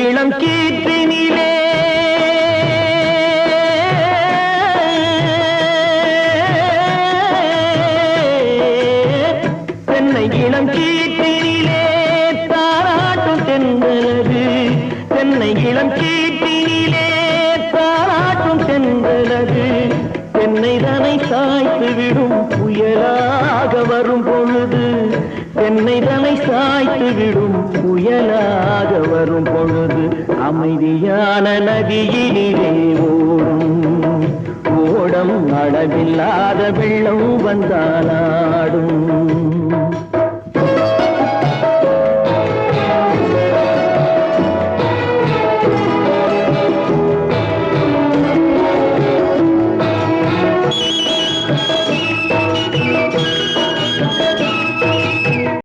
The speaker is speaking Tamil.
இளம் கீற்றினிலே தென்னை இளம் கீற்றினிலே தாராட்டும் தென்றலது தென்னை இளம் கீற்றினிலே தாராட்டும் தென்றலது தென்னை தனை சாய்த்து விடும் புயலாக வரும் பொழுது தென்னை தனை சாய்த்து விடும் புயலாக வரும் பொழுது அமைதியான நதியினிலே ஓடும் ஓடம் அளவில்லாத வெள்ளம் வந்தாலாடும்